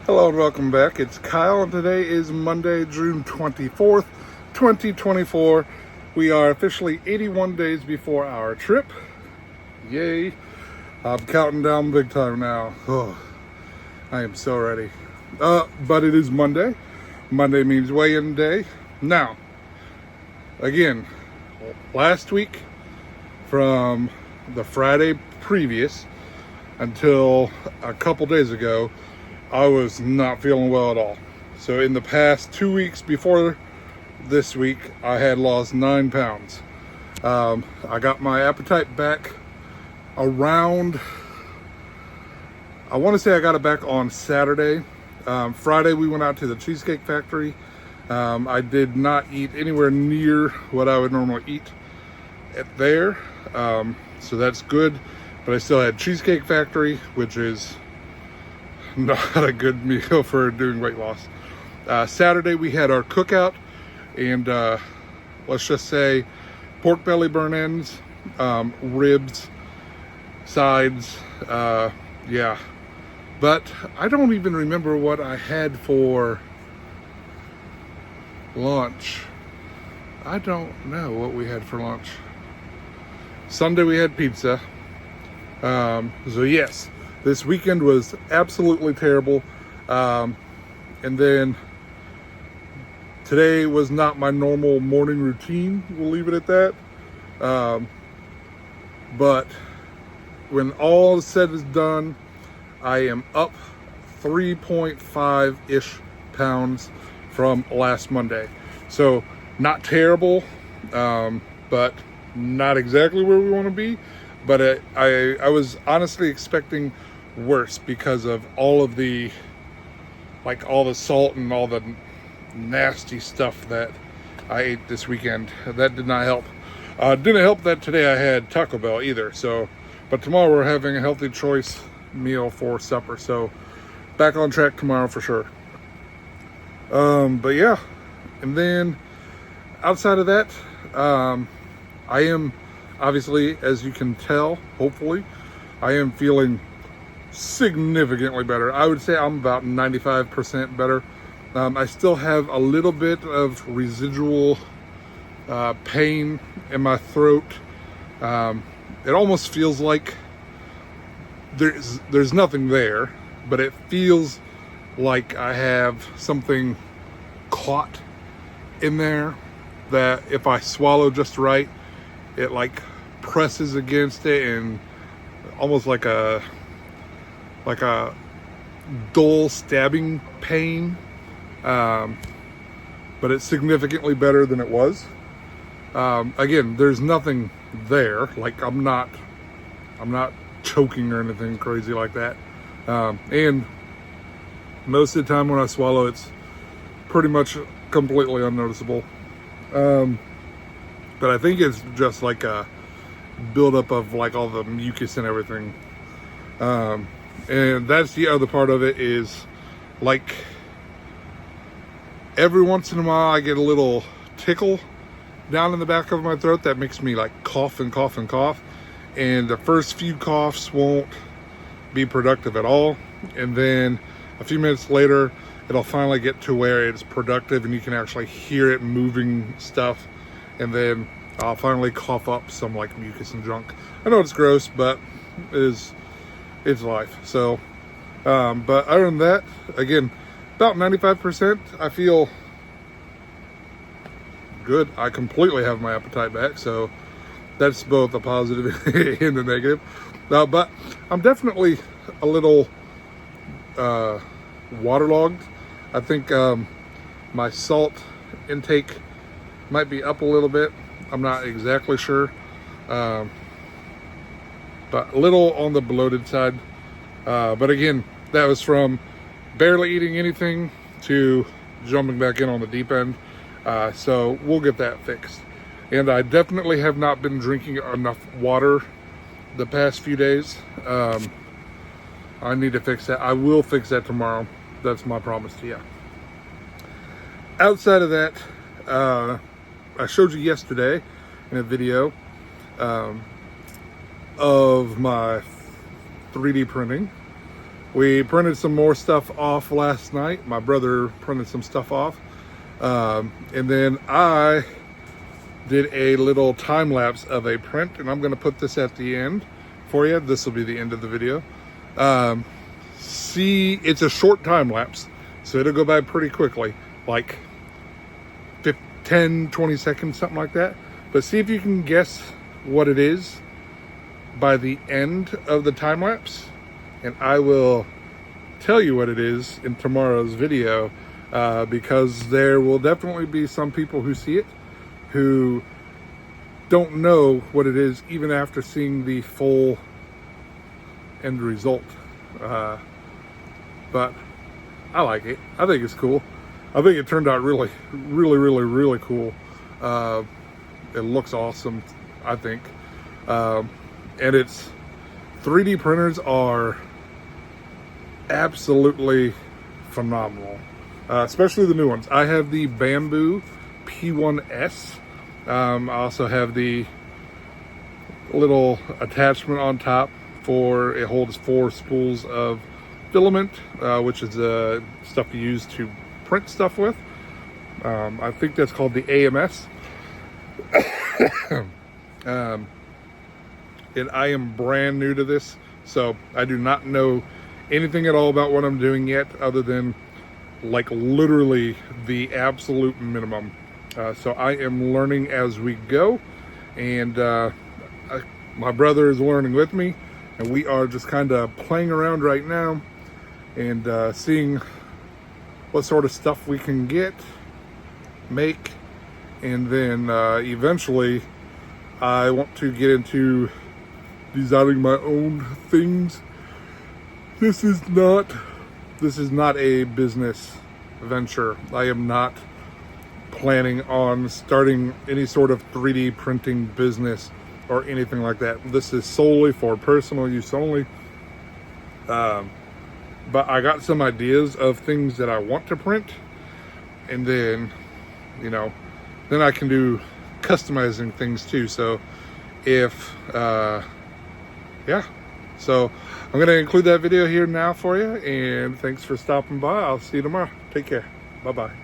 Hello and welcome back. It's Kyle and today is Monday, June 24th, 2024. We are officially 81 days before our trip. Yay. I'm counting down big time now. Oh, I am so ready. But it is Monday. Monday means weigh-in day. Now, again, last week from the Friday previous until a couple days ago, I was not feeling well at all. So in the past 2 weeks before this week, I had lost 9 pounds. I got my appetite back around, I want to say I got it back on Saturday. Friday we went out to the Cheesecake Factory. I did not eat anywhere near what I would normally eat at there. So that's good. But I still had Cheesecake Factory, which is not a good meal for doing weight loss. Saturday we had our cookout, and let's just say pork belly burn ends, ribs, sides, yeah. But I don't even remember what I had for lunch. I don't know what we had for lunch. Sunday we had pizza. So yes, this weekend was absolutely terrible. And then today was not my normal morning routine. We'll leave it at that. But when all is said is done, I am up 3.5-ish pounds from last Monday. So not terrible, but not exactly where we want to be. But I was honestly expecting worse because of all of the, like all the salt and all the nasty stuff that I ate this weekend. That did not help. Didn't help that today I had Taco Bell either. So, but tomorrow we're having a healthy choice meal for supper. So back on track tomorrow for sure. But yeah, and then outside of that, I am obviously, as you can tell, hopefully, I am feeling significantly better. I would say I'm about 95% better. I still have a little bit of residual pain in my throat. It almost feels like there's nothing there, but it feels like I have something caught in there that if I swallow just right, it like presses against it, and almost like a dull stabbing pain. But it's significantly better than it was. Again, there's nothing there. Like I'm not choking or anything crazy like that. And most of the time when I swallow, it's pretty much completely unnoticeable. But I think it's just like a buildup of like all the mucus and everything. And that's the other part of it, is like every once in a while I get a little tickle down in the back of my throat that makes me like cough and cough and cough. And the first few coughs won't be productive at all. And then a few minutes later, it'll finally get to where it's productive and you can actually hear it moving stuff. And then I'll finally cough up some like mucus and junk. I know it's gross, but it's life. So, but other than that, again, about 95%, I feel good. I completely have my appetite back. So that's both a positive and a negative. But I'm definitely a little waterlogged. I think my salt intake might be up a little bit. I'm not exactly sure. But a little on the bloated side. But again, that was from barely eating anything to jumping back in on the deep end. So we'll get that fixed. And I definitely have not been drinking enough water the past few days. I need to fix that. I will fix that tomorrow. That's my promise to you. Outside of that, I showed you yesterday in a video of my 3D printing. We printed some more stuff off last night. My brother printed some stuff off. And then I did a little time lapse of a print, and I'm going to put this at the end for you. This will be the end of the video. See, it's a short time lapse, so it'll go by pretty quickly, like 10, 20 seconds, something like that. But see if you can guess what it is by the end of the time lapse, and I will tell you what it is in tomorrow's video, because there will definitely be some people who see it who don't know what it is even after seeing the full end result. But I like it. I think it's cool. I think it turned out really cool. It looks awesome, I think. And it's 3D printers are absolutely phenomenal, especially the new ones. I have the Bamboo P1S. I also have the little attachment on top for, it holds 4 spools of filament, which is stuff you use to print stuff with. I think that's called the AMS. And I am brand new to this, so I do not know anything at all about what I'm doing yet, other than like literally the absolute minimum. So I am learning as we go, and my brother is learning with me, and we are just kind of playing around right now and seeing what sort of stuff we can make, and then eventually I want to get into designing my own things. This is not a business venture. I am not planning on starting any sort of 3D printing business or anything like that. This is solely for personal use only. But I got some ideas of things that I want to print, and then, then I can do customizing things too. So so I'm going to include that video here now for you, and thanks for stopping by. I'll see you tomorrow. Take care. Bye-bye.